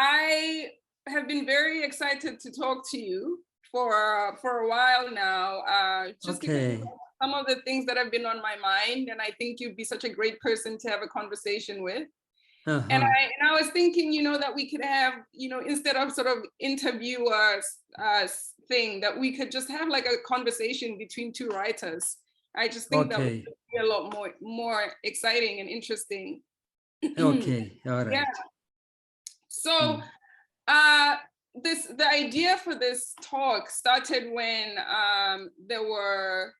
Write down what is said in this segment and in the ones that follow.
I have been very excited to talk to you for a while now, just because of some of the things that have been on my mind, and I think you'd be such a great person to have a conversation with. And I was thinking, that we could have, instead of sort of interviewers thing, that we could just have like a conversation between two writers. I just think that would be a lot more exciting and interesting. Okay, all right. Yeah. So the idea for this talk started when there were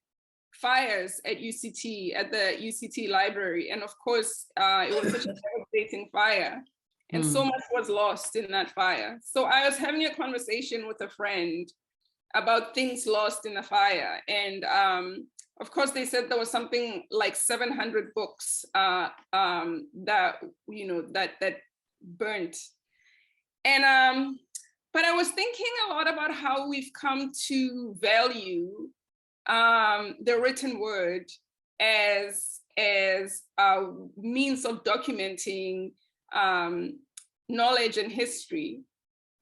fires at UCT, at the UCT library. And of course, it was such a devastating fire. And so much was lost in that fire. So I was having a conversation with a friend about things lost in the fire. And of course, they said there was something like 700 books that burnt. And but I was thinking a lot about how we've come to value the written word as a means of documenting knowledge and history.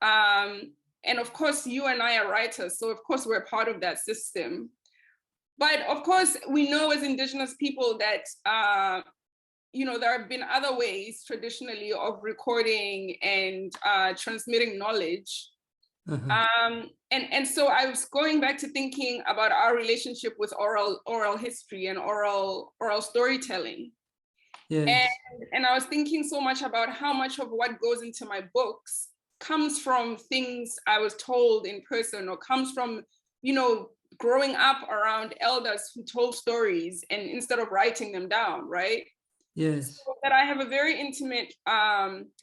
And of course, you and I are writers, so of course we're part of that system. But of course, we know as Indigenous people that there have been other ways traditionally of recording and transmitting knowledge. And so I was going back to thinking about our relationship with oral history and oral storytelling. Yes. And I was thinking so much about how much of what goes into my books comes from things I was told in person, or comes from, growing up around elders who told stories and instead of writing them down, right? Yes. So that I have a very intimate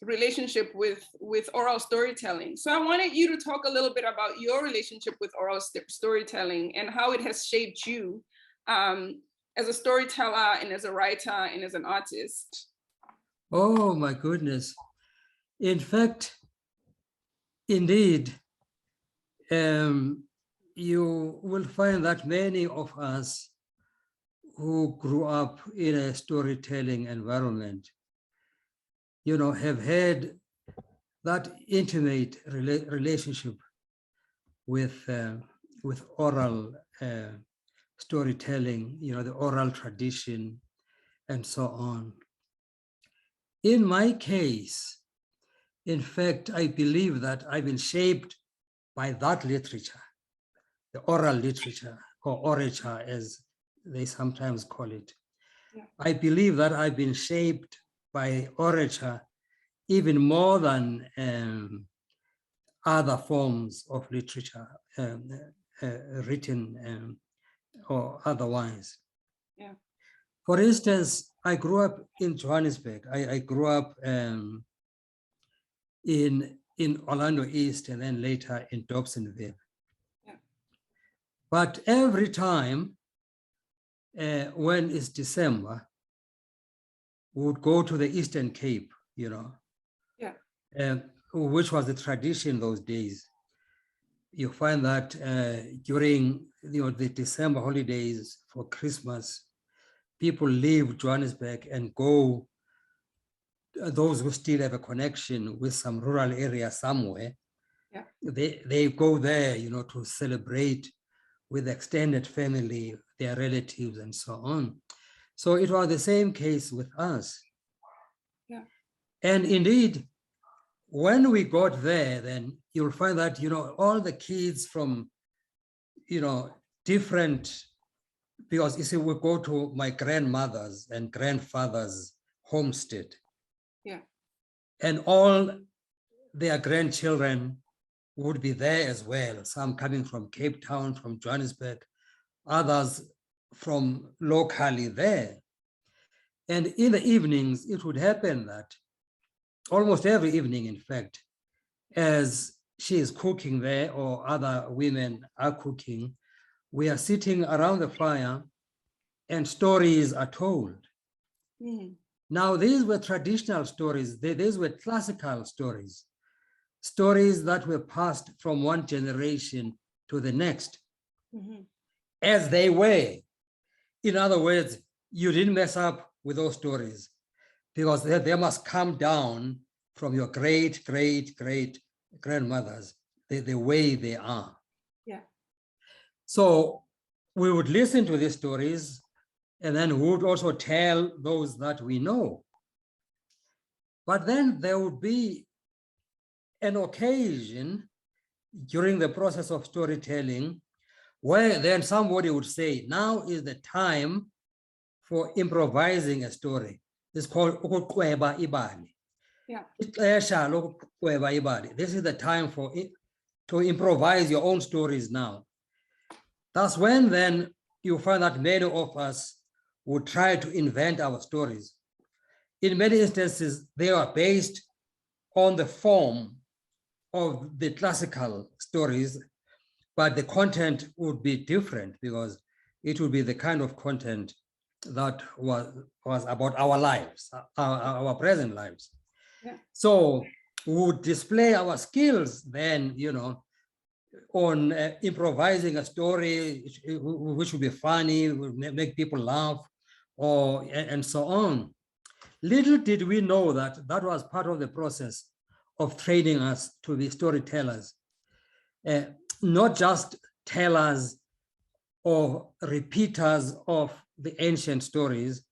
relationship with oral storytelling. So I wanted you to talk a little bit about your relationship with oral storytelling and how it has shaped you as a storyteller and as a writer and as an artist. Oh my goodness. In fact, indeed, you will find that many of us who grew up in a storytelling environment, have had that intimate relationship with oral storytelling, the oral tradition, and so on. In my case, in fact, I believe that I've been shaped by that literature, the oral literature, or orature, as they sometimes call it. Yeah. I believe that I've been shaped by orature even more than other forms of literature, written or otherwise. Yeah. For instance, I grew up in Johannesburg. I grew up in Orlando East and then later in Dobsonville. Yeah. But every time when it's December, we would go to the Eastern Cape, which was the tradition those days. You find that during the December holidays for Christmas, people leave Johannesburg and go, those who still have a connection with some rural area somewhere, yeah. they go there, to celebrate with extended family, their relatives, and so on. So it was the same case with us. Yeah. And indeed, when we got there, then you'll find that, all the kids from, different, because you see, we go to my grandmother's and grandfather's homestead. Yeah. And all their grandchildren would be there as well. Some coming from Cape Town, from Johannesburg, others from locally there. And in the evenings, it would happen that almost every evening, in fact, as she is cooking there or other women are cooking, we are sitting around the fire and stories are told. Mm-hmm. Now, these were traditional stories. These were classical stories, stories that were passed from one generation to the next, mm-hmm. as they were. In other words, you didn't mess up with those stories because they must come down from your great grandmothers, the way they are. Yeah. So we would listen to these stories, and then we would also tell those that we know. But then there would be an occasion during the process of storytelling where then somebody would say, now is the time for improvising a story. It's called ukuqweba ibali. Yeah. Ixesha lokuqweba ibali. This is the time for it to improvise your own stories now. That's when then you find that many of us would try to invent our stories. In many instances, they are based on the form of the classical stories, but the content would be different because it would be the kind of content that was about our lives, our present lives. Yeah. So we would display our skills then, on improvising a story, which would be funny, would make people laugh, and so on. Little did we know that that was part of the process of training us to be storytellers, not just tellers or repeaters of the ancient stories,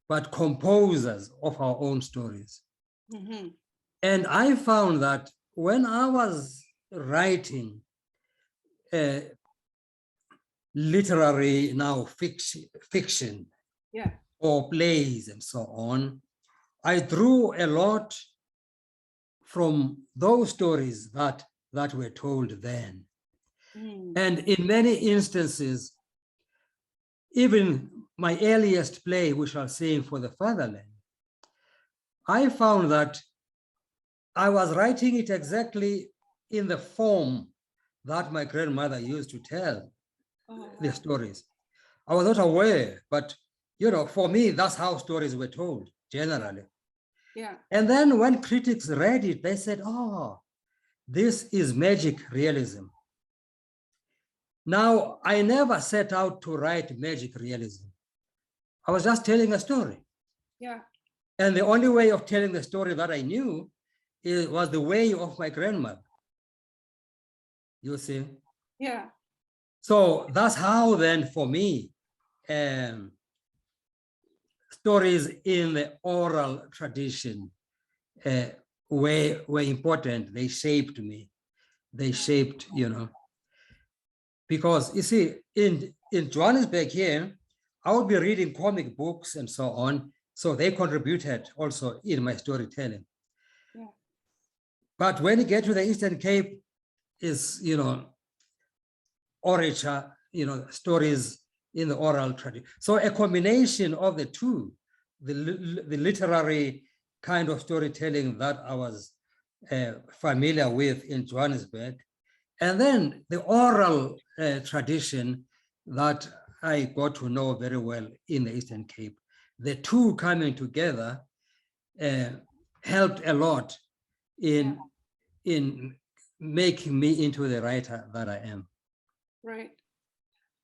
but composers of our own stories. Mm-hmm. And I found that when I was writing literary fiction, yeah, or plays and so on, I drew a lot from those stories that were told then. Mm. And in many instances, even my earliest play, which I'll sing for the fatherland, I found that I was writing it exactly in the form that my grandmother used to tell the stories. I was not aware, but for me, that's how stories were told generally. Yeah. And then when critics read it, they said, oh, this is magic realism. Now, I never set out to write magic realism. I was just telling a story. Yeah. And the only way of telling the story that I knew was the way of my grandmother. You see? Yeah. So that's how then for me, stories in the oral tradition were important. They shaped me. They shaped, because you see, in Johannesburg here, I would be reading comic books and so on. So they contributed also in my storytelling. Yeah. But when you get to the Eastern Cape, is orature, stories in the oral tradition. So a combination of the two, the literary kind of storytelling that I was familiar with in Johannesburg, and then the oral tradition that I got to know very well in the Eastern Cape. The two coming together helped a lot in making me into the writer that I am. Right.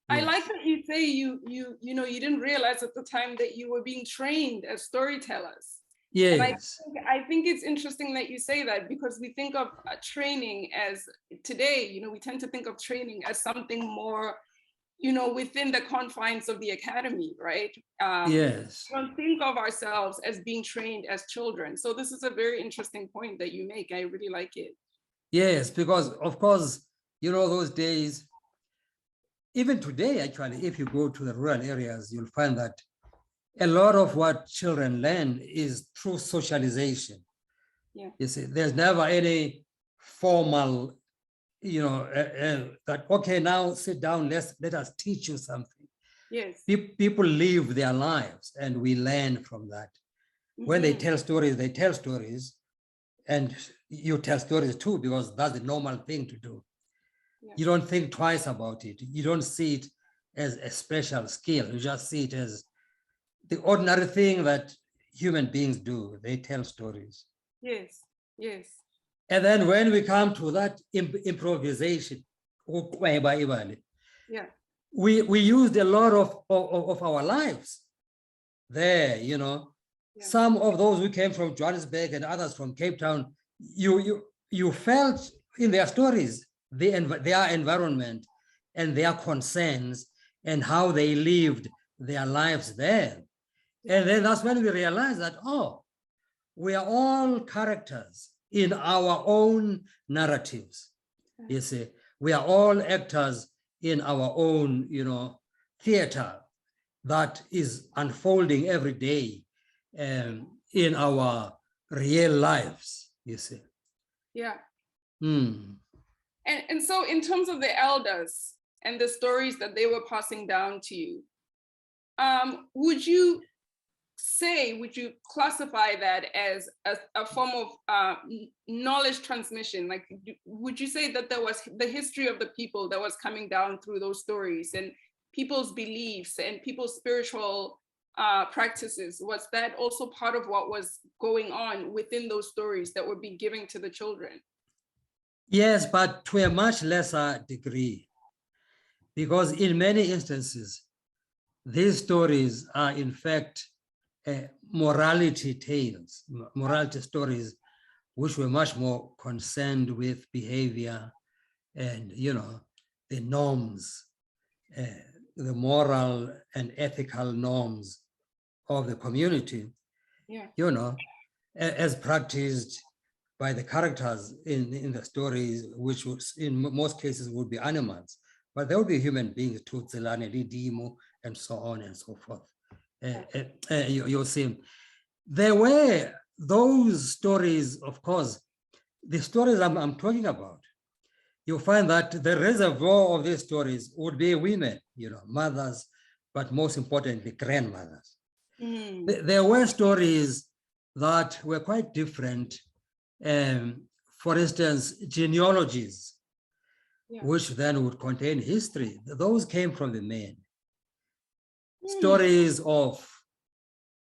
Yes. I like that you say you didn't realize at the time that you were being trained as storytellers. Yes. And I think it's interesting that you say that, because we think of training as today, we tend to think of training as something more, within the confines of the academy, right? Yes. We don't think of ourselves as being trained as children. So this is a very interesting point that you make. I really like it. Yes, because of course, those days, even today, actually, if you go to the rural areas, you'll find that a lot of what children learn is through socialization. Yeah. You see, there's never any formal, that, okay, now sit down, let us teach you something. Yes. People live their lives and we learn from that. Mm-hmm. When they tell stories, and you tell stories too, because that's the normal thing to do. Yeah. You don't think twice about it. You don't see it as a special skill. You just see it as the ordinary thing that human beings do. They tell stories. Yes, yes. And then when we come to that improvisation, yeah, we used a lot of our lives there, Some of those who came from Johannesburg and others from Cape Town, you felt in their stories their environment and their concerns and how they lived their lives there. And then that's when we realized that, oh, we are all characters in our own narratives. You see, we are all actors in our own, theater that is unfolding every day in our real lives, you see. Yeah. Mm. And so in terms of the elders and the stories that they were passing down to you, would you classify that as a form of knowledge transmission? Like, would you say that there was the history of the people that was coming down through those stories and people's beliefs and people's spiritual practices? Was that also part of what was going on within those stories that would be given to the children? Yes, but to a much lesser degree, because in many instances, these stories are in fact morality tales, morality stories, which were much more concerned with behavior and, the norms, the moral and ethical norms of the community, as practiced by the characters in the stories, which was, in most cases would be animals, but there would be human beings, Tutsilane, Lidimo, and so on and so forth. You'll see, there were those stories, of course, the stories I'm talking about. You'll find that the reservoir of these stories would be women, mothers, but most importantly, grandmothers. There were stories that were quite different. For instance, genealogies, which then would contain history. Those came from the men. Stories of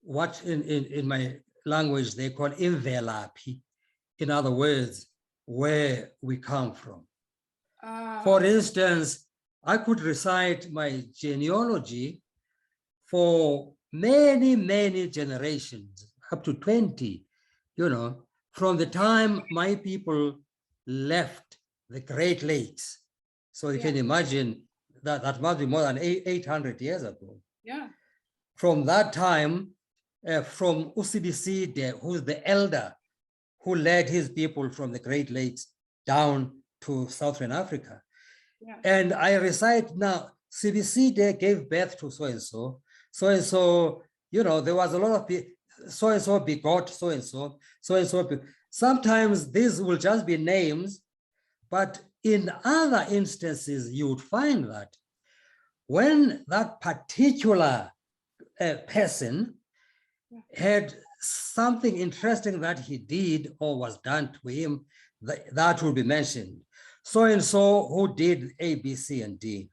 what in my language they call imvelapi, in other words, where we come from. For instance, I could recite my genealogy for many, many generations, up to 20, from the time my people left the Great Lakes. So you can imagine that must be more than 800 years ago. Yeah. From that time, from Usibiside, who's the elder who led his people from the Great Lakes down to Southern Africa. Yeah. And I recite now, Sibiside gave birth to so-and-so, so-and-so, there was a lot of so-and-so begot so-and-so, so-and-so. Sometimes these will just be names, but in other instances, you would find that when that particular person had something interesting that he did or was done to him, that will be mentioned. So-and-so who did A, B, C, and D.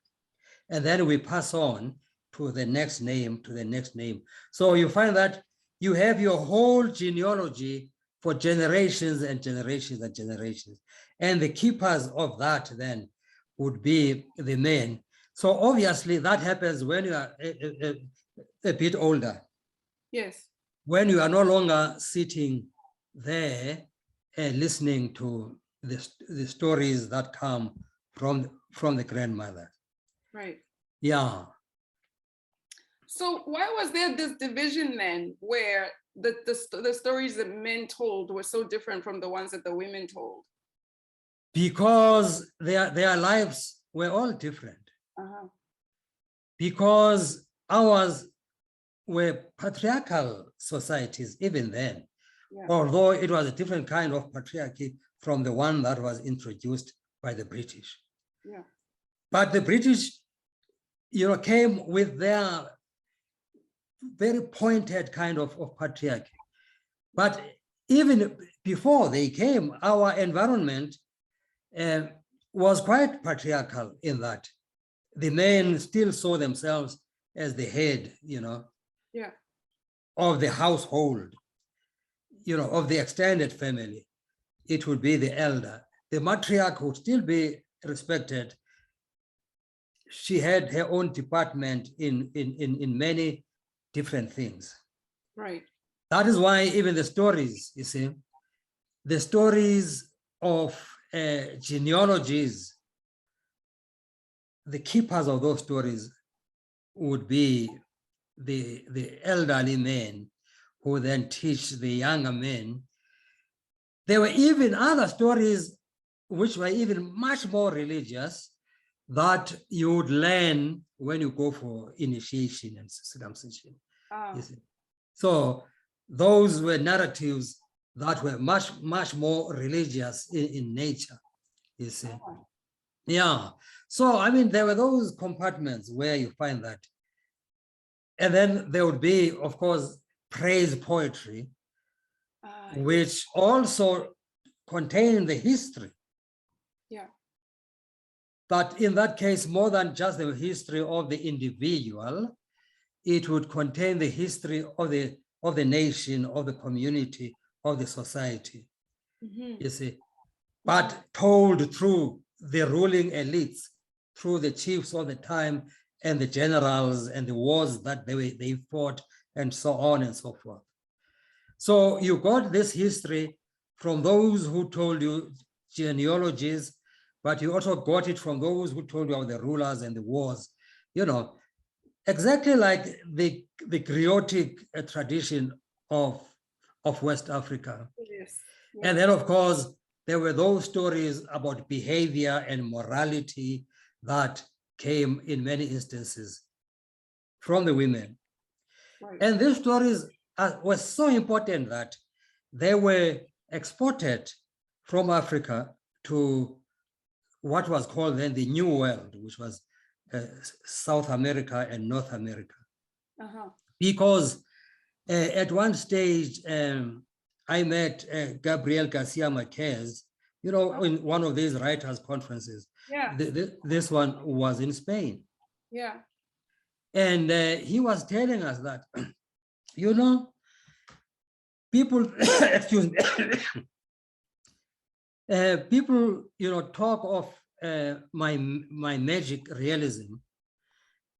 And then we pass on to the next name, to the next name. So you find that you have your whole genealogy for generations and generations and generations. And the keepers of that then would be the men. So obviously that happens when you are a bit older. Yes. When you are no longer sitting there and listening to the stories that come from the grandmother. Right. Yeah. So why was there this division then, where the stories that men told were so different from the ones that the women told? Because their lives were all different. Because ours were patriarchal societies even then, although it was a different kind of patriarchy from the one that was introduced by the British. Yeah. But the British, came with their very pointed kind of patriarchy. But even before they came, our environment was quite patriarchal in that the men still saw themselves as the head, of the household, of the extended family. It would be the elder. The matriarch would still be respected. She had her own department in many different things. Right. That is why even the stories, you see, the stories of genealogies, the keepers of those stories would be the elderly men who then teach the younger men. There were even other stories which were even much more religious that you would learn when you go for initiation and circumcision. You see. So those were narratives that were much more religious in nature, you see. Yeah. So, I mean, there were those compartments where you find that. And then there would be, of course, praise poetry, which also contained the history. Yeah. But in that case, more than just the history of the individual, it would contain the history of the nation, of the community, of the society, you see, but told through the ruling elites, through the chiefs of the time and the generals and the wars that they fought and so on and so forth. So you got this history from those who told you genealogies, but you also got it from those who told you about the rulers and the wars, you know, exactly like the griotic tradition of West Africa. Yes. And then, of course, there were those stories about behavior and morality that came in many instances from the women. Right. And these stories were so important that they were exported from Africa to what was called then the New World, which was South America and North America. Because at one stage, I met Gabriel Garcia Marquez, you know, in one of these writers' conferences. Yeah. This one was in Spain. Yeah. And he was telling us that, you know, people, excuse me, people, you know, talk of my magic realism,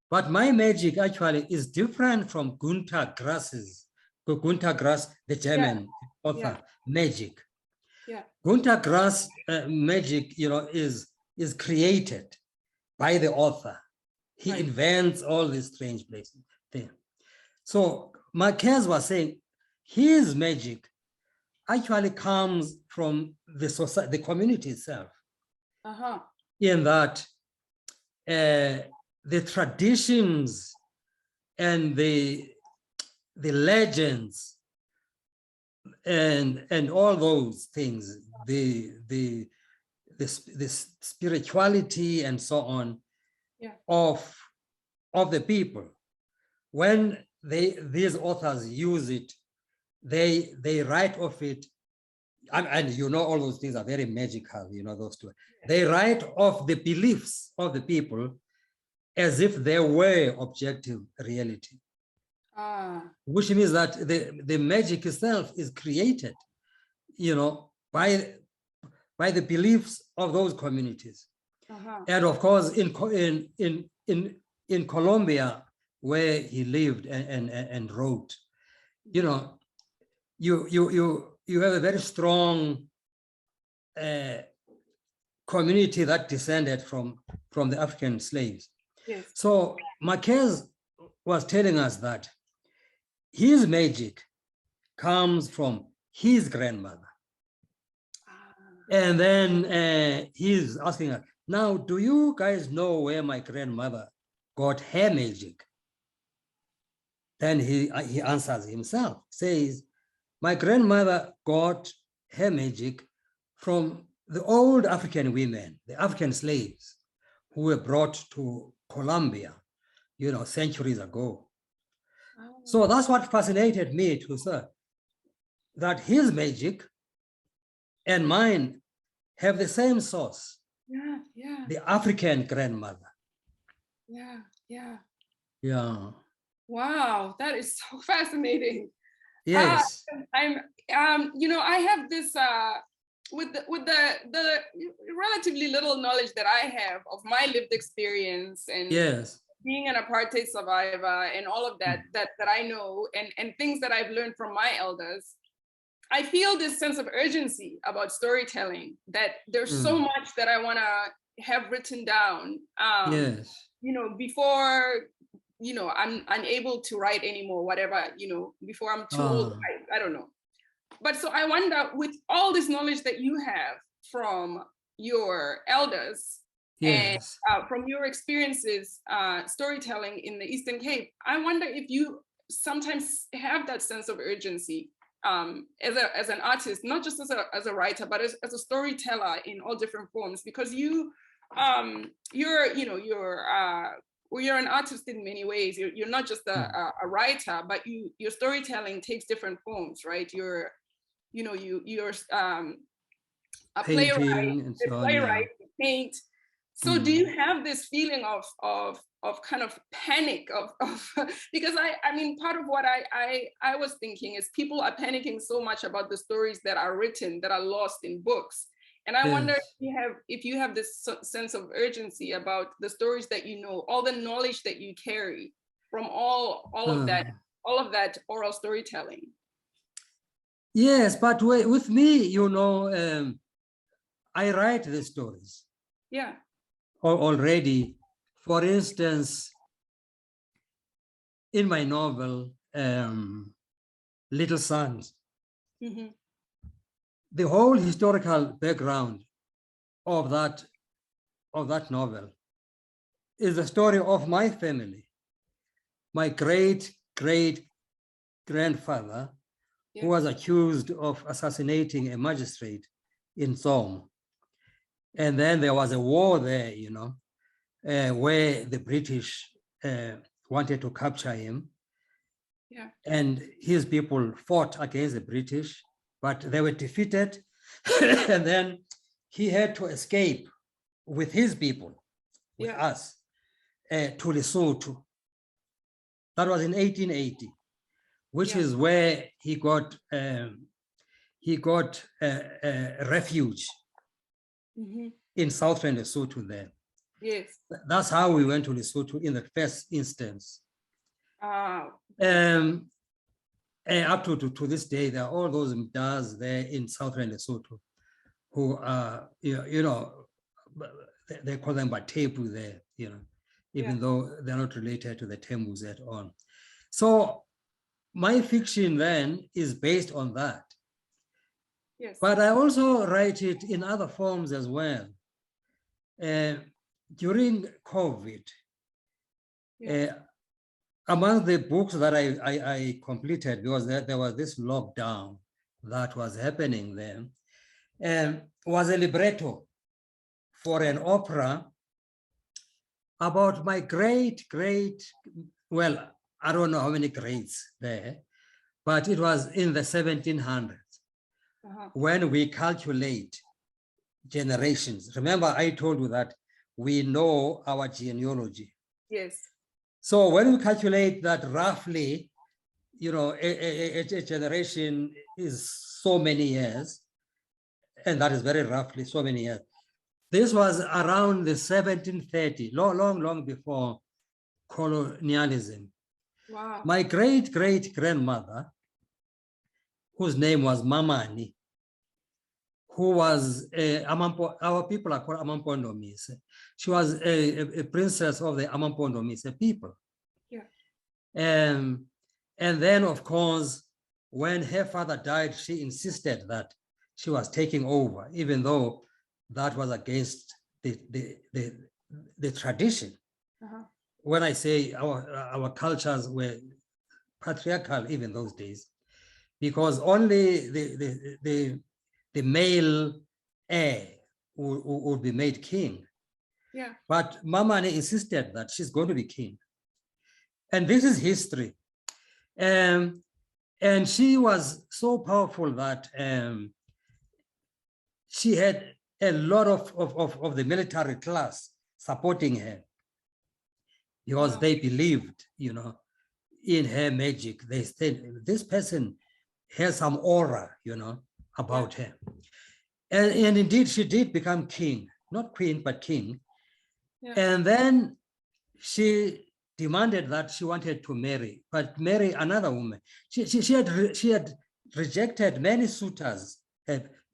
but my magic actually is different from Günter Grass's, the German author, magic. Yeah. Günter Grass magic, you know, is created by the author. He invents all these strange places there. So Marquez was saying his magic actually comes from the society, the community itself. In that the traditions and the legends and all those things, the spirituality and so on of the people, when these authors use it, they write of it, and you know all those things are very magical, you know, those two. They write of the beliefs of the people as if they were objective reality. Which means that the magic itself is created, you know, by the beliefs of those communities. And of course, in Colombia, where he lived and wrote, you know, you have a very strong community that descended from the African slaves. Yes. So Marquez was telling us that his magic comes from his grandmother. And then he's asking us, now, do you guys know where my grandmother got her magic? Then he answers himself, says, my grandmother got her magic from the old African women, the African slaves who were brought to Colombia, you know, centuries ago. So that's what fascinated me too, sir, that his magic and mine have the same source. Yeah, yeah. The African grandmother. Yeah, yeah. Yeah. Wow, that is so fascinating. Yes. You know, I have this with the relatively little knowledge that I have of my lived experience and being an apartheid survivor and all of that that I know, and things that I've learned from my elders, I feel this sense of urgency about storytelling, that there's so much that I want to have written down. Yes. You know, before, you know, I'm unable to write anymore, whatever, you know, before I'm too old, I don't know. But so I wonder, with all this knowledge that you have from your elders, yes, and from your experiences storytelling in the Eastern Cape, I wonder if you sometimes have that sense of urgency as an artist, not just as a writer, but as a storyteller in all different forms, because you're an artist in many ways. You're not just a writer, but your storytelling takes different forms, right? You're a playwright, and so on, you paint. So do you have this feeling of kind of panic of because I mean, part of what I was thinking is people are panicking so much about the stories that are written, that are lost in books. And I wonder if you have this sense of urgency about the stories that you know, all the knowledge that you carry from all of that oral storytelling. Yes, but with me, you know, I write the stories. Yeah. Already. For instance, in my novel, Little Sons, the whole historical background of that novel is the story of my family. My great-great-grandfather, who was accused of assassinating a magistrate in Zom. And then there was a war there, you know, where the British wanted to capture him. Yeah. And his people fought against the British, but they were defeated. And then he had to escape with his people, with us, to Lesotho. That was in 1880, which is where he got refuge in southern Lesotho there. Yes. That's how we went to Lesotho in the first instance. Up to this day, there are all those Mdas there in southern Lesotho who are, you know, they call them Batepu there, you know, even though they're not related to the Tembus at all. So my fiction then is based on that. Yes. But I also write it in other forms as well. During COVID, among the books that I completed, because there was this lockdown that was happening then, was a libretto for an opera about my well, I don't know how many grades there, but it was in the 1700s when we calculate generations. Remember, I told you that we know our genealogy. Yes. So when we calculate that roughly, you know, a generation is so many years, and that is very roughly so many years. This was around the 1730, long before colonialism. Wow. My great-great-grandmother, whose name was Mamani, who was our people are called Amampondomise. She was a princess of the Amampondomise people. Yeah. And then, of course, when her father died, she insisted that she was taking over, even though that was against the tradition. When I say our cultures were patriarchal even those days, because only the male heir would be made king. Yeah. But Mamani insisted that she's going to be king. And this is history. And she was so powerful that she had a lot of the military class supporting her, because they believed, you know, in her magic. They said, this person has some aura, you know, about her. And indeed, she did become king, not queen, but king. Yeah. And then she demanded that she wanted to marry another woman. She had rejected many suitors,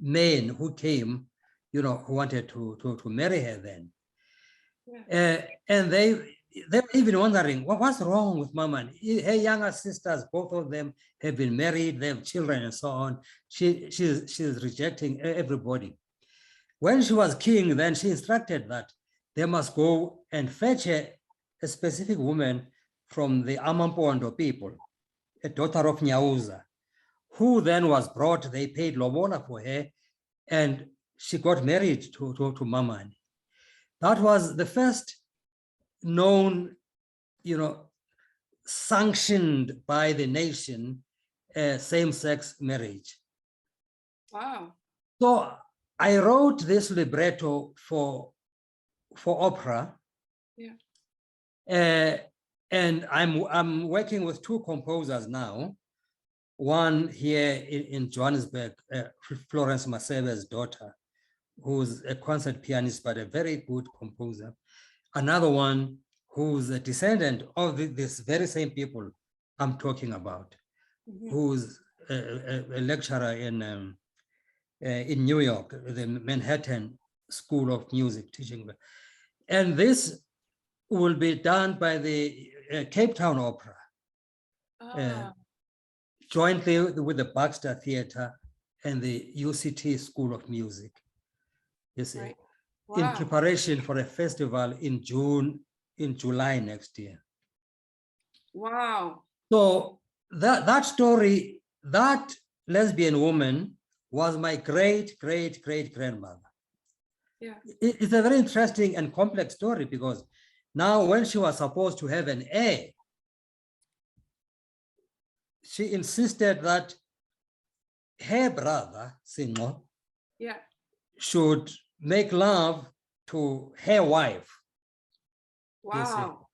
men who came, who wanted to marry her then. Yeah. And they were even wondering, what's wrong with Mama? Her younger sisters, both of them have been married, they have children and so on. She's rejecting everybody. When she was king, then she instructed that they must go and fetch a specific woman from the Amampondo people, a daughter of Nyauza, who then was brought. They paid lobola for her, and she got married to Mamani. That was the first known, sanctioned by the nation, same-sex marriage. Wow. So I wrote this libretto for opera. Yeah. And I'm working with two composers now. One here in Johannesburg, Florence Masebe's daughter, who's a concert pianist, but a very good composer. Another one who's a descendant of this very same people I'm talking about, who's a lecturer in New York, the Manhattan School of Music teaching. And this will be done by the Cape Town Opera, jointly with the Baxter Theatre and the UCT School of Music. You see, right. Wow. In preparation for a festival in July next year. Wow. So that story, that lesbian woman was my great-great-great-grandmother. Yeah. It's a very interesting and complex story, because now when she was supposed to have an heir, she insisted that her brother, Singo, should make love to her wife. Wow.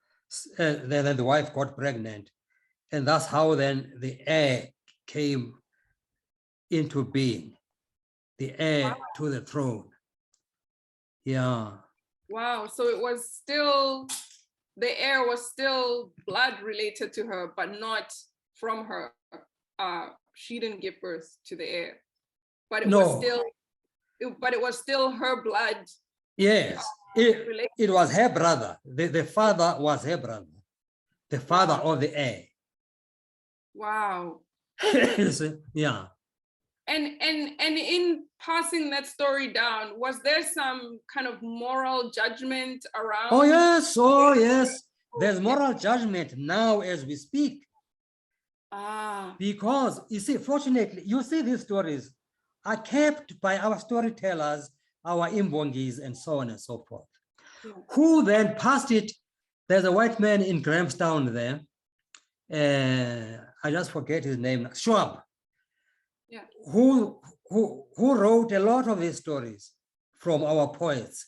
Then the wife got pregnant, and that's how then the heir came into being, the heir to the throne. Yeah. Wow. So it was still, the heir was still blood related to her, but not from her. She didn't give birth to the heir, but it was still her blood. Yes, it was her brother. The father was her brother, the father of the heir. Wow. Yeah. And in passing that story down, was there some kind of moral judgment around? Oh yes. There's moral judgment now as we speak. Because you see, fortunately, you see, these stories are kept by our storytellers, our imbongis, and so on and so forth, who then passed it. There's a white man in Grahamstown there. I just forget his name, Schwab. Yeah. Who wrote a lot of these stories from our poets,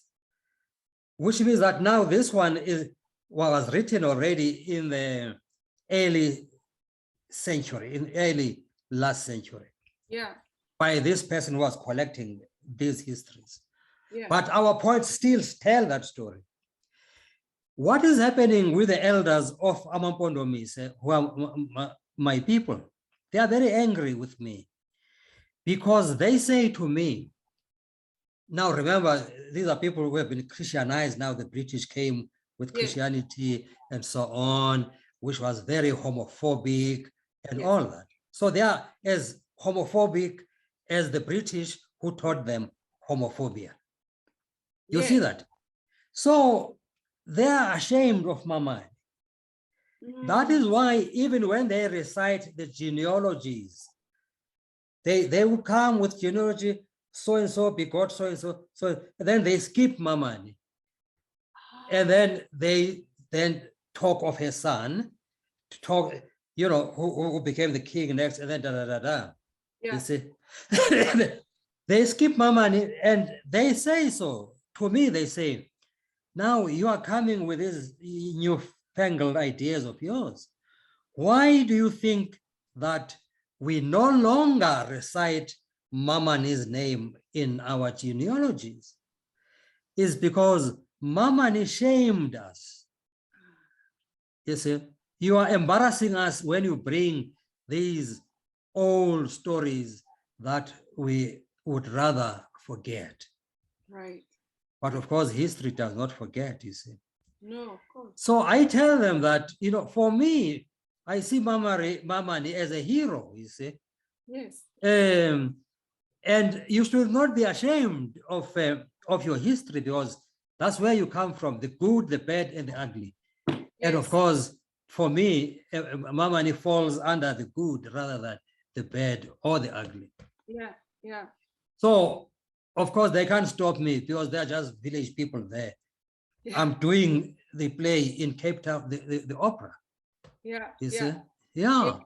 which means that now this one was written already in the early century, in early last century. Yeah. By this person who was collecting these histories. Yeah. But our poets still tell that story. What is happening with the elders of Amampondo Mise, who are my people? They are very angry with me, because they say to me, now remember, these are people who have been Christianized. Now the British came with Christianity and so on, which was very homophobic and all that. So they are as homophobic as the British who taught them homophobia. You see that? So they are ashamed of Mama. That is why even when they recite the genealogies, they will come with genealogy, so-and-so begot so-and-so, so then they skip Mamani. And then they talk of her son, who became the king next, and then da-da-da-da. Yeah. You see? They skip Mamani, and they say so. To me, they say, now you are coming with these newfangled ideas of yours. Why do you think that we no longer recite Mamani's name in our genealogies? It's because Mamani shamed us. You see, you are embarrassing us when you bring these old stories that we would rather forget. Right. But of course, history does not forget, you see. No, of course. So I tell them that, you know, for me, I see Mamani as a hero, you see. Yes. And you should not be ashamed of your history, because that's where you come from, the good, the bad, and the ugly. Yes. And of course, for me, Mamani falls under the good rather than the bad or the ugly. Yeah, yeah. So, of course, they can't stop me because they're just village people there. Yeah. I'm doing the play in Cape Town, the opera. Yeah, you yeah. See? Yeah.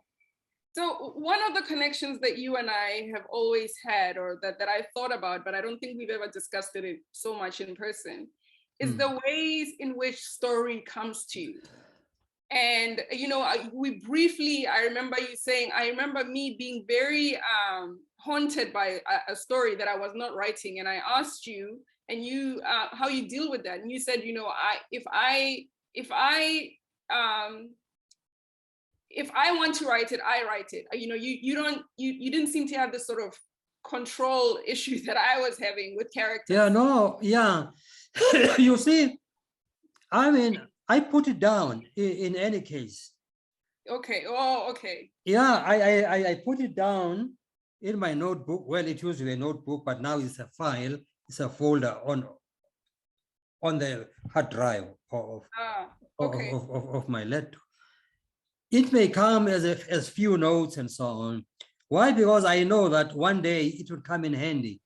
So one of the connections that you and I have always had, or that I thought about, but I don't think we've ever discussed it so much in person, is the ways in which story comes to you. And, you know, we briefly, I remember you saying, I remember me being very haunted by a story that I was not writing. And I asked you, and you, how you deal with that. And you said, you know, if I want to write it, I write it. You know, you didn't seem to have this sort of control issue that I was having with characters. Yeah, no, yeah. You see, I mean, I put it down in any case. Okay. Oh, okay. Yeah, I put it down in my notebook. Well, it used to be a notebook, but now it's a file. It's a folder on the hard drive of my laptop. It may come as few notes and so on. Why? Because I know that one day it will come in handy.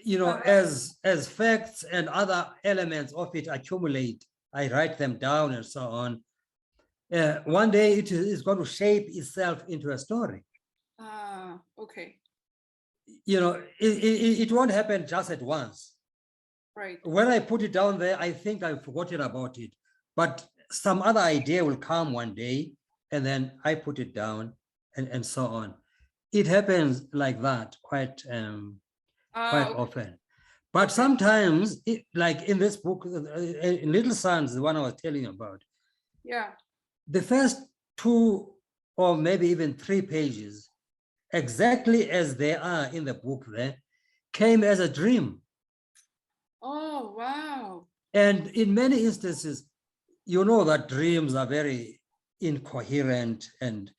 You know, as facts and other elements of it accumulate, I write them down and so on. One day it is going to shape itself into a story. Okay. You know, it won't happen just at once. Right. When I put it down there, I think I've forgotten about it, but some other idea will come one day, and then I put it down and so on. It happens like that quite often. But sometimes, like in this book, in Little Sons, the one I was telling you about, yeah, the first 2 or maybe even 3 pages, exactly as they are in the book there, came as a dream. Oh, wow. And in many instances, you know that dreams are very incoherent and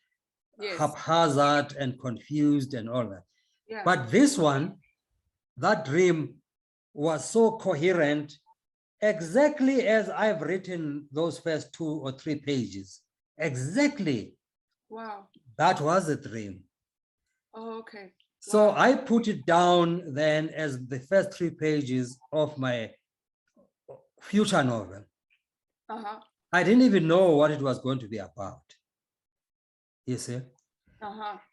haphazard and confused and all that. Yeah. But this one, that dream was so coherent, exactly as I've written those first 2 or 3 pages. Exactly. Wow. That was a dream. Oh, okay. So I put it down then as the first 3 pages of my future novel. I didn't even know what it was going to be about. You see?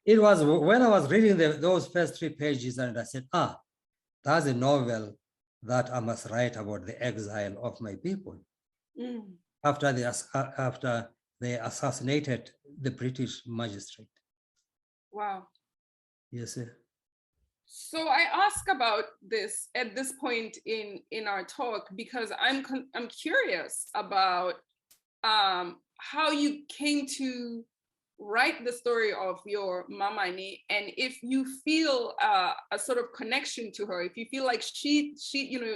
It was when I was reading those first 3 pages, and I said, that's a novel that I must write about the exile of my people after they assassinated the British magistrate. Wow. You see? So I ask about this at this point in our talk because I'm curious about how you came to write the story of your Mamani, and if you feel a sort of connection to her, if you feel like she you know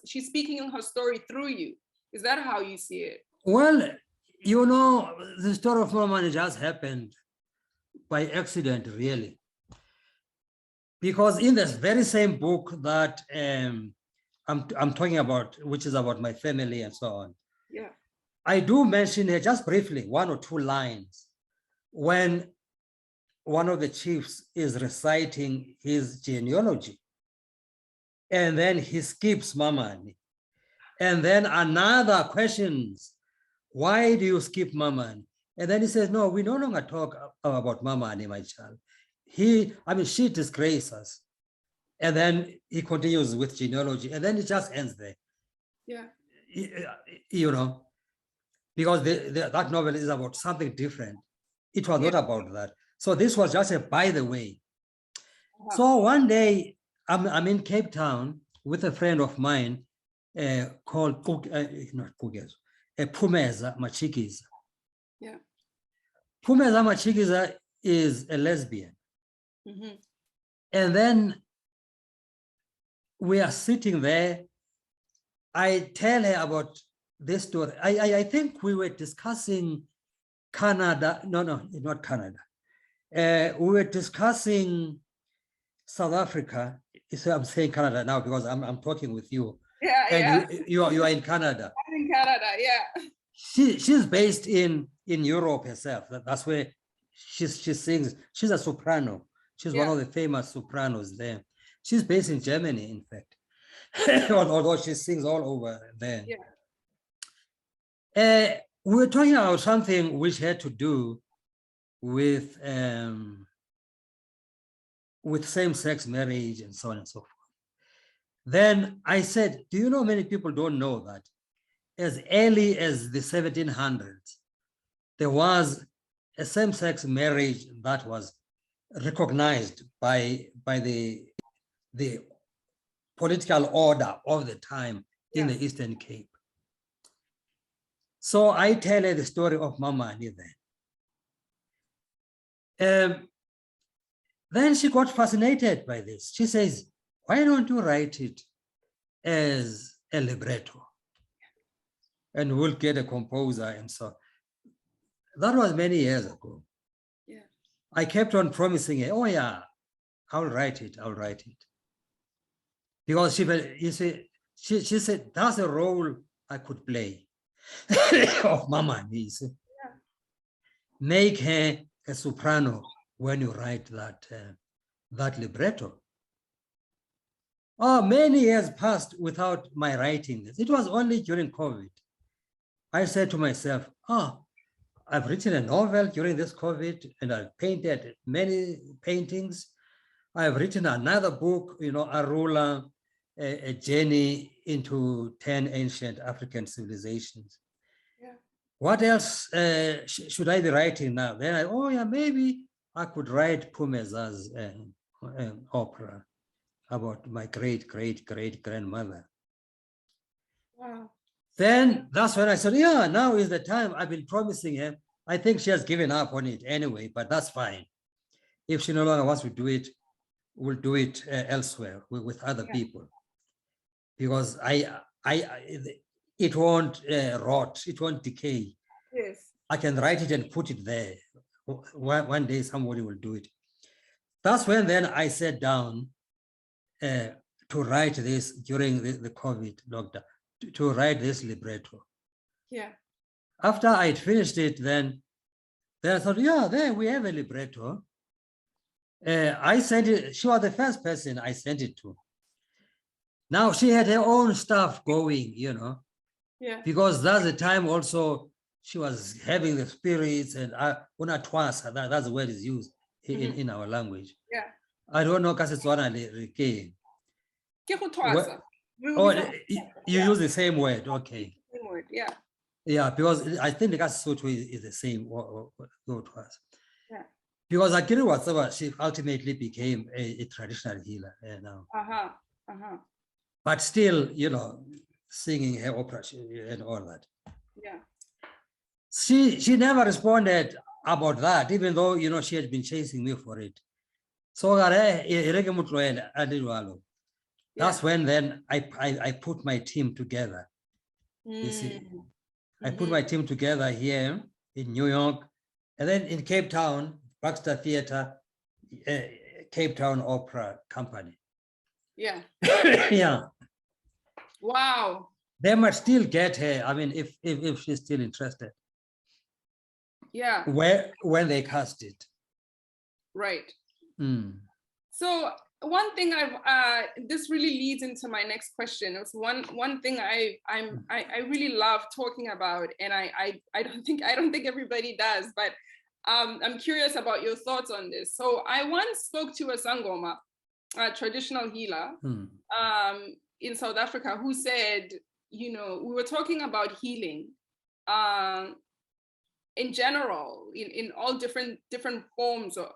she's speaking her story through you. Is that how you see it? Well, you know, the story of Mamani just happened by accident, really. Because in this very same book that I'm talking about, which is about my family and so on, yeah, I do mention here just briefly 1 or 2 lines when one of the chiefs is reciting his genealogy, and then he skips Mamani, and then another questions, why do you skip Mamani? And then he says, no, we no longer talk about Mamani, my child. She disgraced us. And then he continues with genealogy, and then it just ends there. Yeah. You know, because that novel is about something different. It was not about that. So this was just a by the way. So one day, I'm in Cape Town with a friend of mine called, not Kagiso, Phumeza Matshikiza. Yeah. Phumeza Matshikiza is a lesbian. Mm-hmm. And then we are sitting there. I tell her about this story. I think we were discussing Canada. No, not Canada. We were discussing South Africa. So I'm saying Canada now because I'm talking with you. Yeah, and yeah. you are in Canada. I'm in Canada, yeah. She's based in Europe herself. That's where she sings. She's a soprano. She's one of the famous sopranos there. She's based in Germany, in fact. Although she sings all over there. Yeah. We were talking about something which had to do with same-sex marriage and so on and so forth. Then I said, do you know many people don't know that as early as the 1700s, there was a same-sex marriage that was recognized by the political order of the time in the Eastern Cape. So I tell her the story of Mama Ani then. Then she got fascinated by this. She says, why don't you write it as a libretto? And we'll get a composer and so. That was many years ago. Yeah. I kept on promising her, oh yeah, I'll write it. Because she said, that's a role I could play of Mama. You see. Yeah. Make her a soprano when you write that libretto. Oh, many years passed without my writing this. It was only during COVID. I said to myself, I've written a novel during this COVID and I've painted many paintings. I've written another book, Arula, a journey into 10 ancient African civilizations. Yeah. What else should I be writing now? Then maybe I could write Phumeza's opera about my great-great-great-grandmother. Wow. Then that's when I said, now is the time. I've been promising her. I think she has given up on it anyway, but that's fine. If she no longer wants to do it, we'll do it elsewhere with other people. Because it won't rot, it won't decay. Yes. I can write it and put it there. One day somebody will do it. That's when then I sat down to write this during the COVID lockdown, to write this libretto. Yeah. After I'd finished it, then I thought, there we have a libretto. I sent it, she was the first person I sent it to. Now she had her own stuff going, Yeah. Because that's the time also she was having the spirits and unatwasa, that's the word is used in our language. Yeah. I don't know because it's one you use the same word, okay. Same word, yeah. Yeah, because I think the Kagiso is the same. Yeah. Because Akiri Watsawa, she ultimately became a traditional healer now. But still, singing her opera and all that. Yeah. She never responded about that, even though she had been chasing me for it. So that's when then I put my team together. You see, I put my team together here in New York, and then in Cape Town, Baxter Theatre, Cape Town Opera Company. Yeah. Yeah. Wow. They might still get her. I mean, if she's still interested. Yeah. When they cast it. Right. Mm. So one thing this really leads into my next question. It's one thing I really love talking about, and I don't think everybody does, but I'm curious about your thoughts on this. So I once spoke to a Sangoma, a traditional healer, in South Africa, who said, we were talking about healing in general, in all different forms of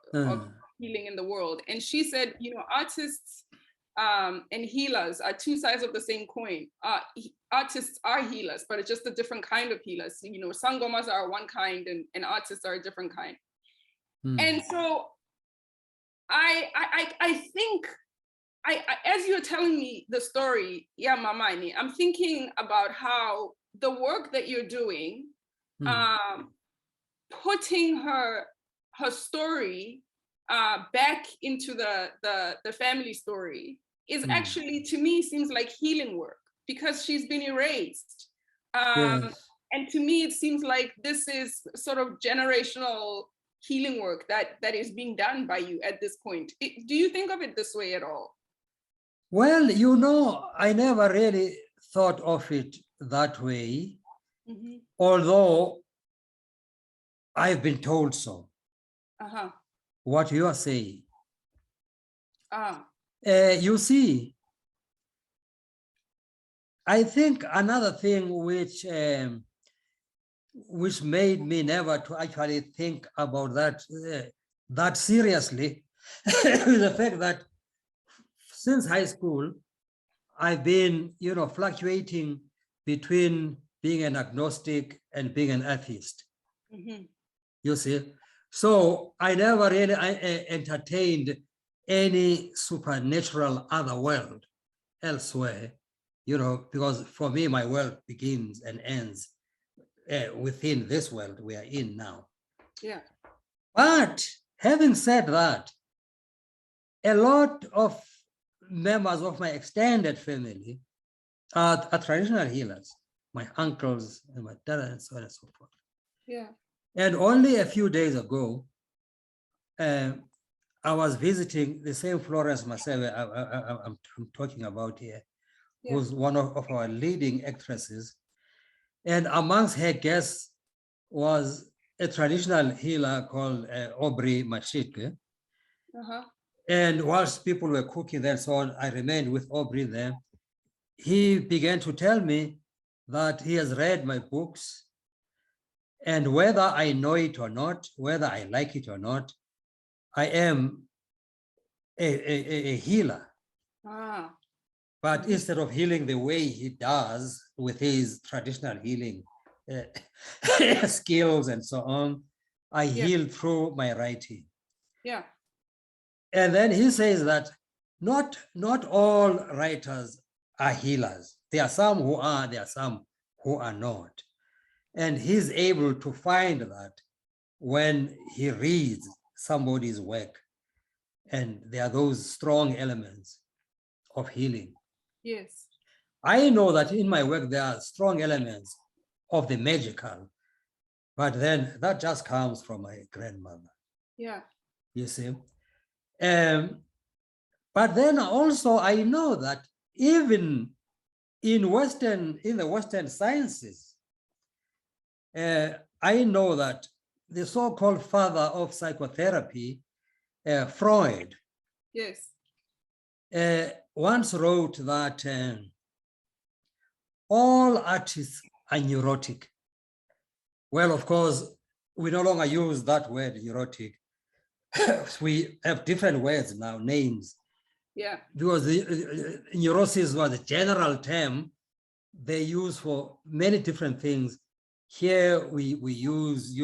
healing in the world. And she said, artists and healers are two sides of the same coin. Artists are healers, but it's just a different kind of healers. You know, sangomas are one kind and artists are a different kind. And so I think, as you're telling me the story, yeah, Mamani, I'm thinking about how the work that you're doing, putting her story back into the family story is actually, to me, seems like healing work, because she's been erased. Yes. And to me, it seems like this is sort of generational healing work that is being done by you at this point. Do you think of it this way at all? Well, you know, I never really thought of it that way, although I've been told so. What you are saying. You see, I think another thing which made me never to actually think about that seriously is the fact that since high school, I've been, you know, fluctuating between being an agnostic and being an atheist. You see, so I never really entertained any supernatural other world elsewhere, you know, because for me, my world begins and ends within this world we are in now. Yeah. But having said that, a lot of members of my extended family are traditional healers, my uncles and my dad and so on and so forth. Yeah. And only a few days ago, I was visiting the same Florence Masebe I'm talking about here, who's one of our leading actresses. And amongst her guests was a traditional healer called Aubrey Machike. And whilst people were cooking there and so on, I remained with Aubrey there. He began to tell me that he has read my books, and whether I know it or not, whether I like it or not, I am a healer. But instead of healing the way he does with his traditional healing skills and so on, I heal through my writing. Yeah. And then he says that not all writers are healers. There are some who are, there are some who are not. And he's able to find that when he reads somebody's work, and there are those strong elements of healing. Yes. I know that in my work, there are strong elements of the magical, but then that just comes from my grandmother. Yeah. You see? But then also I know that even in the Western sciences, I know that the so-called father of psychotherapy, Freud, yes, once wrote that all artists are neurotic. Well, of course, we no longer use that word neurotic. We have different words now, names. Yeah. Because the neurosis was a general term they use for many different things. Here we use,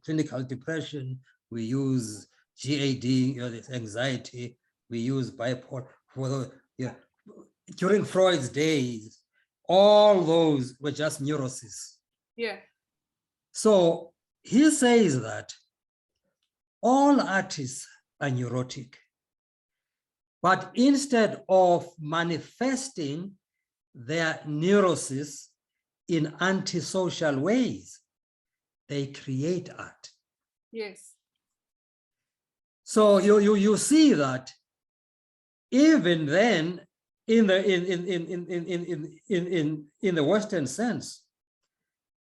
clinical depression, we use GAD, this anxiety, we use bipolar. During Freud's days, all those were just neuroses. Yeah. So he says that all artists are neurotic, but instead of manifesting their neurosis in antisocial ways, they create art. Yes. So you see that even then, in the Western sense,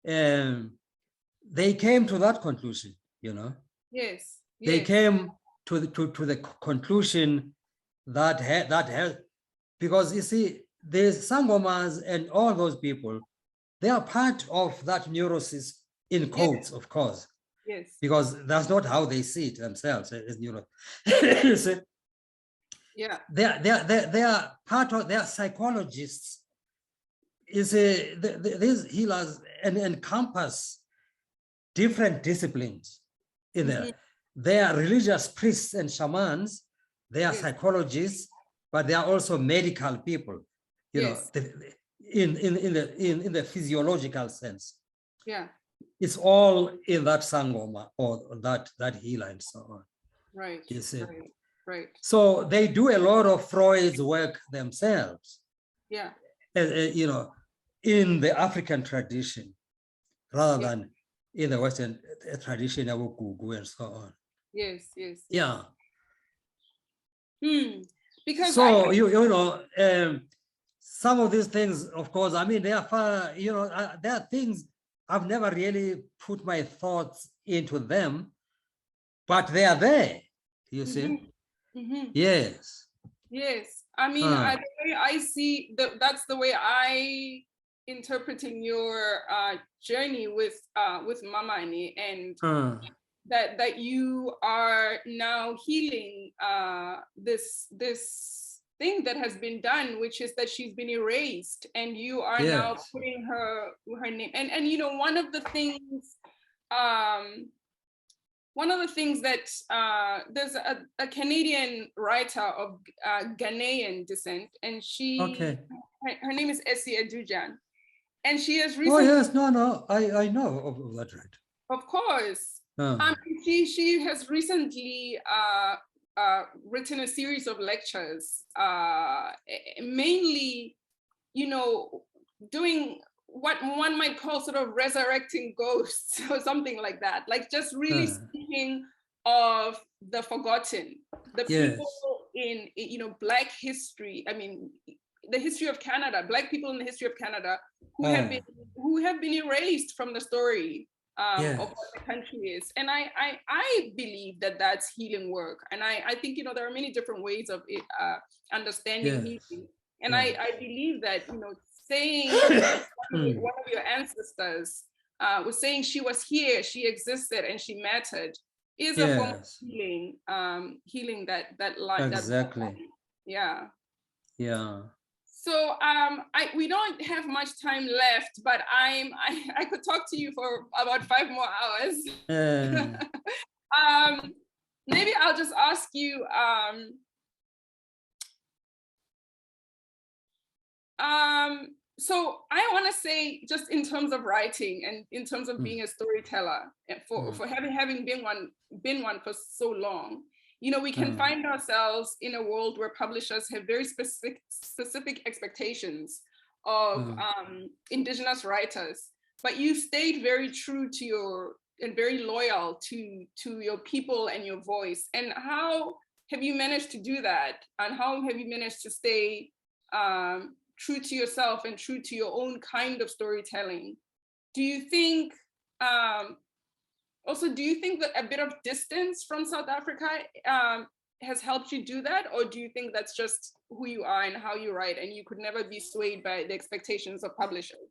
they came to that conclusion. Yes. They came to the conclusion that because you see, there's sangomas and all those people, they are part of that neurosis in quotes, of course. Yes. Because that's not how they see it themselves as neurosis. Yeah. They are part of, they are psychologists. These healers encompass different disciplines in there. They are religious priests and shamans. They are psychologists, but they are also medical people, you know, in the physiological sense. Yeah. It's all in that sangoma or that healer and so on. Right. You see. Right. So they do a lot of Freud's work themselves. Yeah. You know, in the African tradition, rather than in the Western tradition of Gugu and so on. Yes. Yes. Yeah. Because so you know, some of these things, of course, I mean, they are far, you know, there are things I've never really put my thoughts into them, but they are there. You see? Yes. Yes. I mean, the way I see that's the way I interpreting your journey with Mamani, and that you are now healing this thing that has been done, which is that she's been erased, and you are now putting her name. And you know, one of the things that there's a Canadian writer of Ghanaian descent, and her name is Essie Adujan, and she has recently. Oh yes, no, I know of that, right? Of course, she has recently written a series of lectures, mainly, you know, doing what one might call sort of resurrecting ghosts or something like that, like just really speaking of the forgotten, the people in, you know, Black history. I mean, the history of Canada, Black people in the history of Canada who have been erased from the story of what the country is. And I believe that that's healing work. And I think, you know, there are many different ways of it, understanding healing. And I believe that, you know, saying one of your ancestors was saying she was here, she existed, and she mattered is a form of healing, healing that line. Exactly. Yeah. Yeah. So we don't have much time left, but I could talk to you for about 5 more hours. Maybe I'll just ask you. So I want to say, just in terms of writing and in terms of being a storyteller, and for having been one for so long, you know, we can find ourselves in a world where publishers have very specific expectations of Indigenous writers, but you stayed very true to and very loyal to your people and your voice. And how have you managed to do that? And how have you managed to stay true to yourself and true to your own kind of storytelling? Do you think that a bit of distance from South Africa has helped you do that? Or do you think that's just who you are and how you write, and you could never be swayed by the expectations of publishers?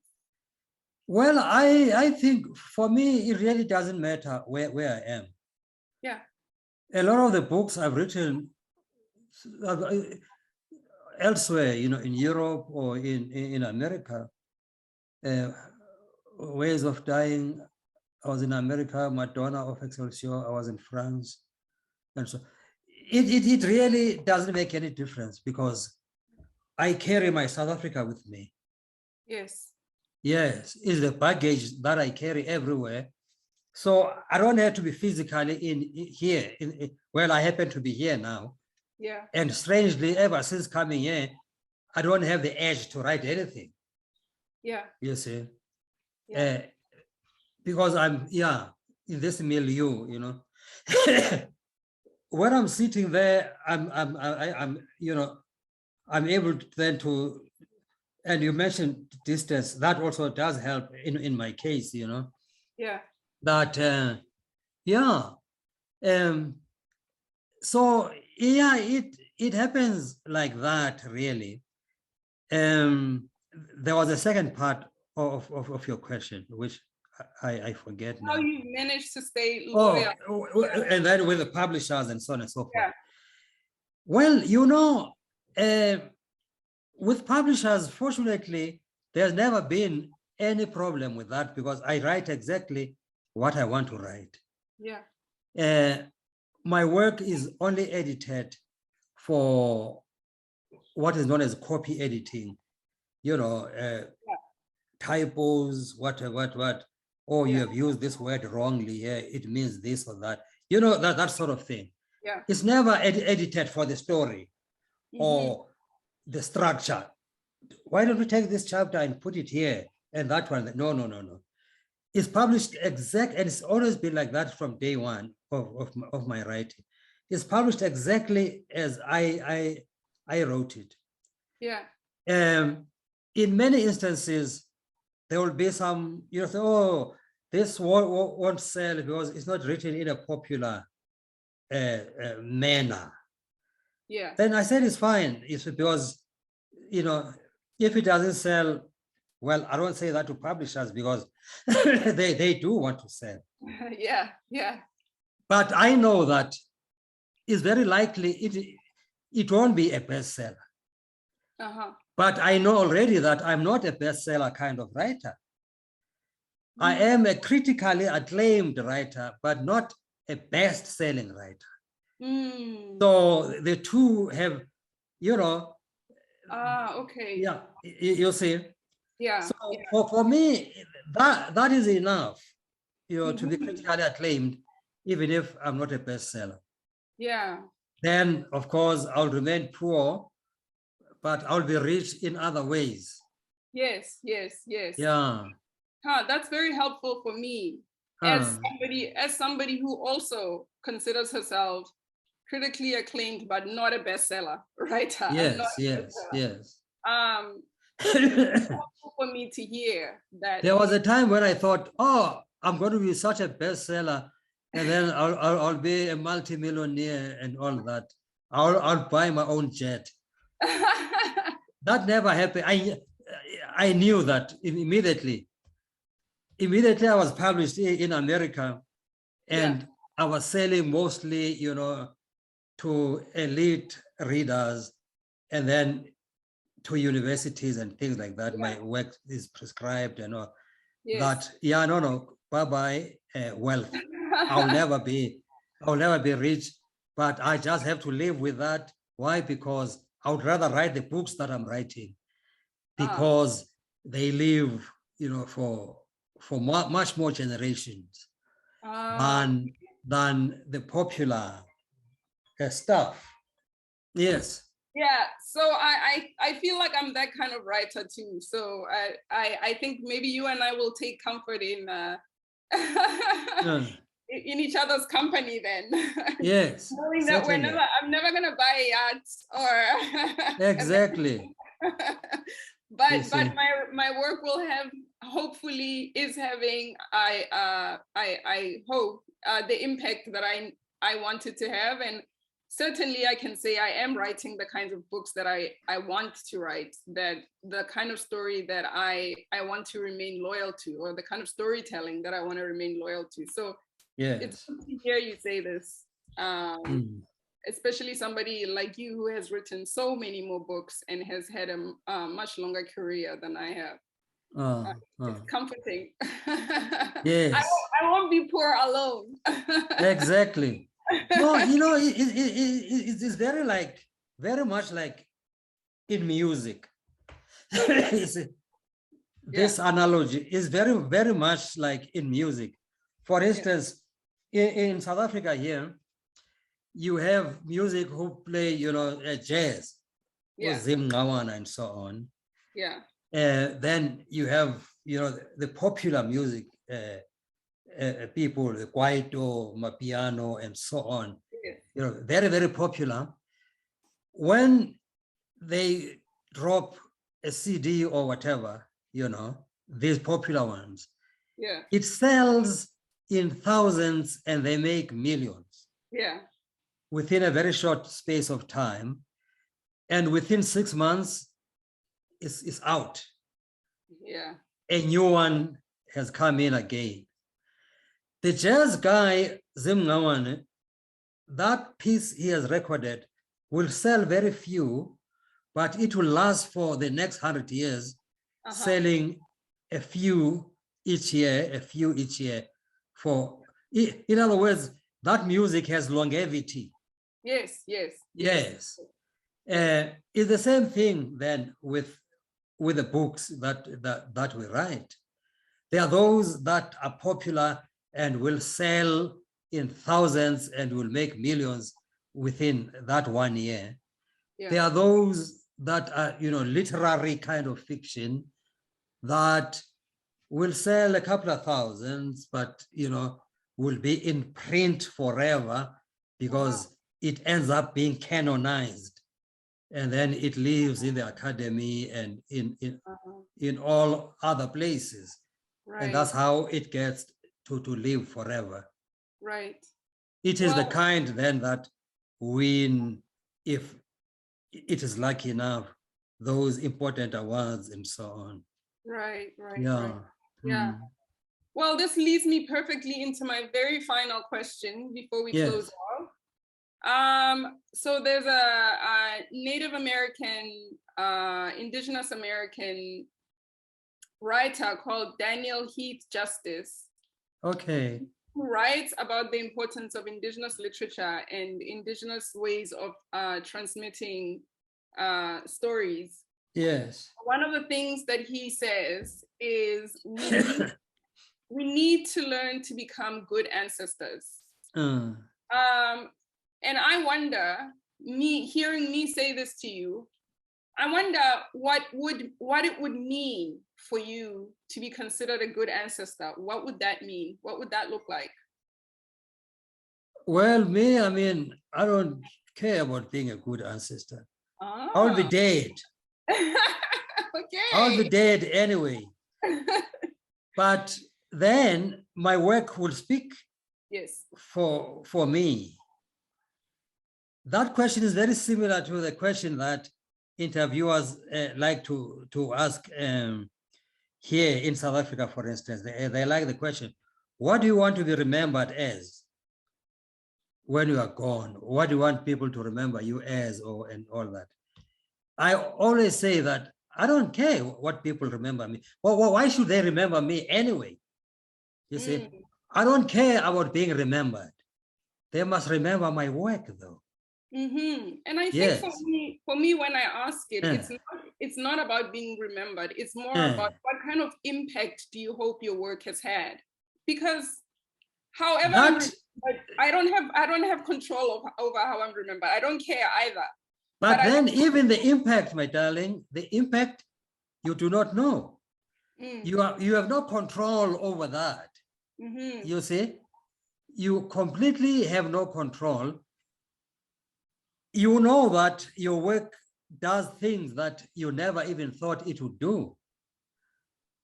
Well, I think for me, it really doesn't matter where I am. Yeah. A lot of the books I've written elsewhere, you know, in Europe or in America, Ways of Dying, I was in America, Madonna of Excelsior, I was in France. And so it really doesn't make any difference, because I carry my South Africa with me. Yes. Yes, it's the baggage that I carry everywhere. So I don't have to be physically here. Well, I happen to be here now. Yeah. And strangely, ever since coming here, I don't have the urge to write anything. Yeah. You see? Yeah. Because I'm, in this milieu, you know. When I'm sitting there, I'm you know, I'm able to then to, and you mentioned distance, that also does help in my case, you know. Yeah. That, so yeah, it happens like that, really. There was a second part of your question, which I forget now. How you managed to stay loyal. And then with the publishers and so on and so forth. Well, with publishers, fortunately, there's never been any problem with that because I write exactly what I want to write. Yeah. My work is only edited for what is known as copy editing, typos, what, oh, you have used this word wrongly here, it means this or that, that sort of thing. Yeah. It's never edited for the story or the structure. Why don't we take this chapter and put it here and that one? No. It's published and it's always been like that from day one of my writing. It's published exactly as I wrote it. Yeah. In many instances, there will be some, say, oh, this won't sell because it's not written in a popular manner. Yeah. Then I said it's fine. It's because, if it doesn't sell, well, I don't say that to publishers because they do want to sell. Yeah. But I know that it's very likely it won't be a bestseller. But I know already that I'm not a bestseller kind of writer. I am a critically acclaimed writer, but not a best-selling writer. So the two have, okay. Yeah, you see. Yeah. So for me, that is enough, to be critically acclaimed, even if I'm not a bestseller. Yeah. Then, of course, I'll remain poor, but I'll be rich in other ways. Yes. Yeah. That's very helpful for me as somebody who also considers herself critically acclaimed, but not a bestseller writer. Yes. It's helpful for me to hear that. There was a time when I thought, oh, I'm going to be such a bestseller, and then I'll be a multimillionaire and all that. I'll buy my own jet. That never happened. I knew that immediately. Immediately, I was published in America, and I was selling mostly, to elite readers, and then to universities and things like that. My work is prescribed and all that. Yeah, no, bye-bye wealth. I'll never be rich, but I just have to live with that. Why? Because I would rather write the books that I'm writing because they live, for much more generations than the popular stuff. Yes. Yeah, so I feel like I'm that kind of writer too. So I think maybe you and I will take comfort in in each other's company then. Yes. Knowing that I'm never gonna buy a yacht or exactly. but my work will have, hopefully is having, I hope the impact that I wanted to have. And certainly I can say I am writing the kinds of books that I want to write, that the kind of story that I want to remain loyal to, or the kind of storytelling that I want to remain loyal to. So it's good to hear you say this, especially somebody like you who has written so many more books and has had a much longer career than I have. It's comforting. Yes. I won't be poor alone. Exactly. No, it's very much like in music. This analogy is very, very much like in music. For instance, in South Africa here, you have music who play, jazz, Zim Ngawana and so on. Yeah. Then you have, the popular music people, the kwaito, mapiano, and so on. Very, very popular. When they drop a CD or whatever, these popular ones, it sells in thousands and they make millions. Yeah. Within a very short space of time. And within 6 months, it's out. Yeah. A new one has come in again. The jazz guy, Zim Ngawane, that piece he has recorded will sell very few, but it will last for the next 100 years, selling a few each year, a few each year. In other words, that music has longevity. Yes, yes. Yes. It's the same thing then with the books that we write. There are those that are popular and will sell in thousands and will make millions within that 1 year. Yeah. There are those that are, literary kind of fiction that will sell a couple of thousands, but, will be in print forever because it ends up being canonized. And then it lives in the academy and in all other places. Right. And that's how it gets to live forever. Right. It is the kind then that win, if it is lucky enough, those important awards and so on. Right, right. Yeah. Right. Yeah. Well, this leads me perfectly into my very final question before we close off. So there's a Native American, Indigenous American writer called Daniel Heath Justice. Okay. Who writes about the importance of Indigenous literature and Indigenous ways of transmitting stories. Yes. One of the things that he says is we need to learn to become good ancestors. And I wonder, hearing me say this to you, I wonder what it would mean for you to be considered a good ancestor. What would that mean? What would that look like? Well, I don't care about being a good ancestor. I'll be dead. Okay. I'll be dead anyway. But then my work will speak. Yes. For me. That question is very similar to the question that interviewers like to ask here in South Africa, for instance. They like the question, what do you want to be remembered as when you are gone? What do you want people to remember you as, and all that? I always say that I don't care what people remember me. Well, why should they remember me anyway? You see, I don't care about being remembered. They must remember my work, though. And I think for me, when I ask it, it's not about being remembered. It's more about what kind of impact do you hope your work has had? Because however, I don't have control over how I'm remembered. I don't care either. But then even the impact, my darling, the impact you do not know. You have no control over that. You see, you completely have no control. You know that your work does things that you never even thought it would do.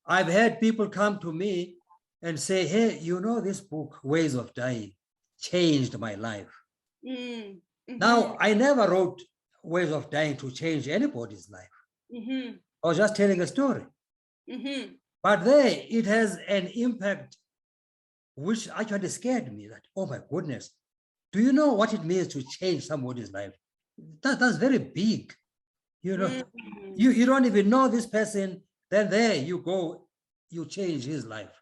I've had people come to me and say, hey, this book, Ways of Dying, changed my life. Now, I never wrote Ways of Dying to change anybody's life. I was just telling a story. But there, it has an impact which actually scared me that, oh my goodness, do you know what it means to change somebody's life? That's very big. You don't even know this person, then there you go, you change his life.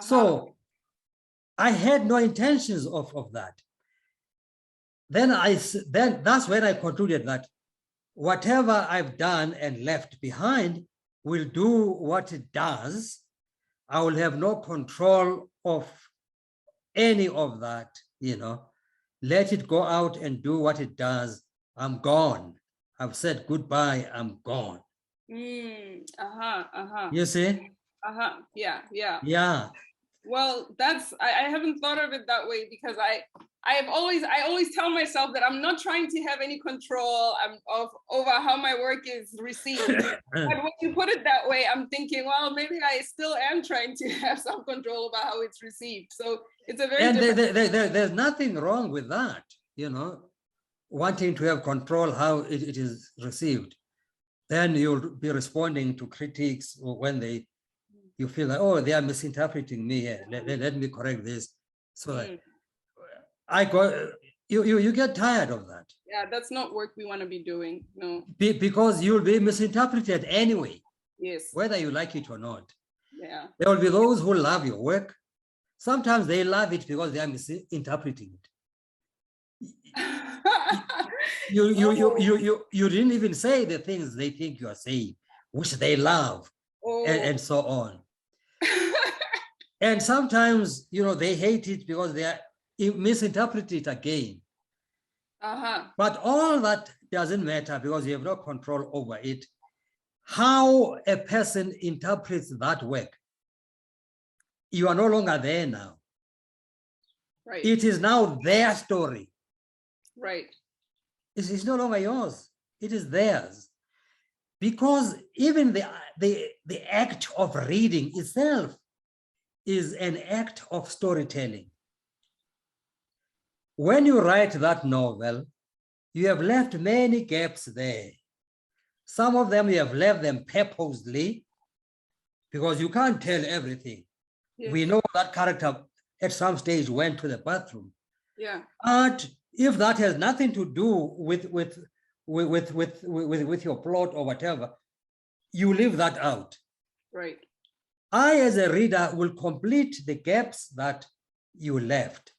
So I had no intentions of that. Then that's when I concluded that whatever I've done and left behind will do what it does. I will have no control of any of that, Let it go out and do what it does. I'm gone. I've said goodbye. I'm gone. You see? Yeah. Well, I haven't thought of it that way because I always tell myself that I'm not trying to have any control over how my work is received. But when you put it that way, I'm thinking, well, maybe I still am trying to have some control over how it's received. So it's a very there's nothing wrong with that, wanting to have control how it is received. Then you'll be responding to critics when you feel like, oh, they are misinterpreting me here. Let me correct this. So you get tired of that. Yeah, that's not work we want to be doing. No. Because you'll be misinterpreted anyway. Yes. Whether you like it or not. Yeah. There will be those who love your work. Sometimes they love it because they are misinterpreting it. You didn't even say the things they think you are saying, which they love, and so on. And sometimes, they hate it because they misinterpret it again. But all that doesn't matter because you have no control over it. How a person interprets that work, you are no longer there now. Right. It is now their story. Right. It's no longer yours. It is theirs. Because even the act of reading itself is an act of storytelling. When you write that novel, you have left many gaps there. Some of them you have left them purposely because you can't tell everything. Yes. We know that character at some stage went to the bathroom. Yeah. But if that has nothing to do with your plot or whatever, you leave that out. Right. I, as a reader, will complete the gaps that you left.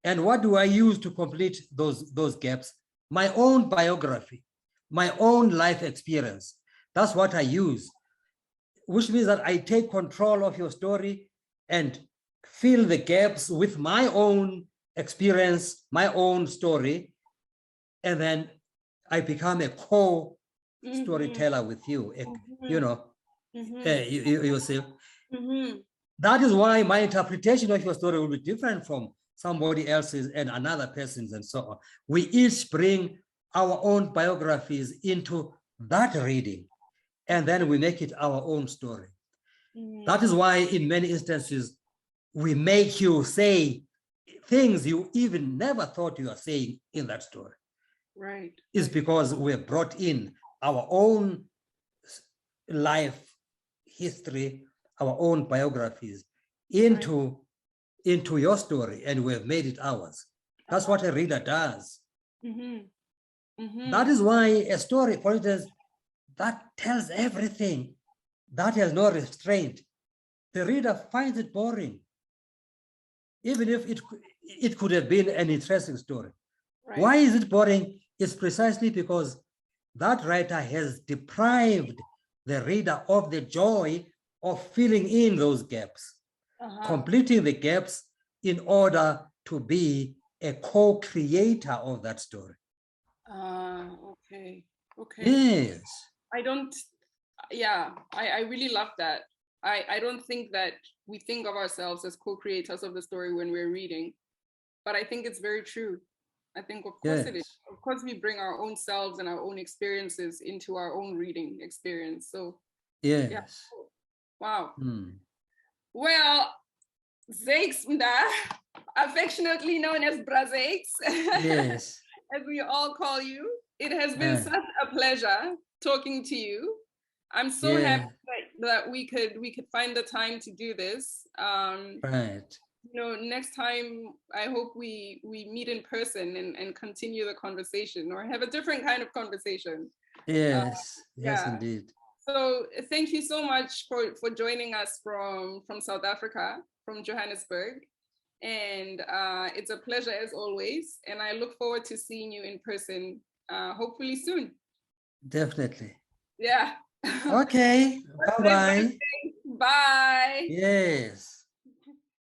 And what do I use to complete those gaps? My own biography, my own life experience. That's what I use, which means that I take control of your story and fill the gaps with my own experience, my own story, and then I become a co-storyteller with you, you see. That is why my interpretation of your story will be different from somebody else's and another person's and so on. We each bring our own biographies into that reading, and then we make it our own story. That is why in many instances, we make you say things you even never thought you were saying in that story. Right. It's because we have brought in our own life history, our own biographies into your story, and we have made it ours. That's what a reader does. That is why a story, for instance, that tells everything, that has no restraint, the reader finds it boring, even if it could have been an interesting story. Right. Why is it boring? It's precisely because that writer has deprived the reader of the joy of filling in those gaps, completing the gaps in order to be a co-creator of that story. Okay. Yes. I really love that. I don't think that we think of ourselves as co-creators of the story when we're reading, but I think it's very true. I think, of course, it is. Of course, we bring our own selves and our own experiences into our own reading experience. So, yes. Yeah. Wow. Well, Zakes, affectionately known as Zakes, yes, as we all call you, it has been such a pleasure talking to you. I'm so happy that we could find the time to do this. Right. Next time I hope we meet in person and continue the conversation or have a different kind of conversation. Yes, yes, indeed. So thank you so much for joining us from South Africa, from Johannesburg. And it's a pleasure as always. And I look forward to seeing you in person, hopefully soon. Definitely. Yeah. Okay. Bye-bye. Bye. Yes.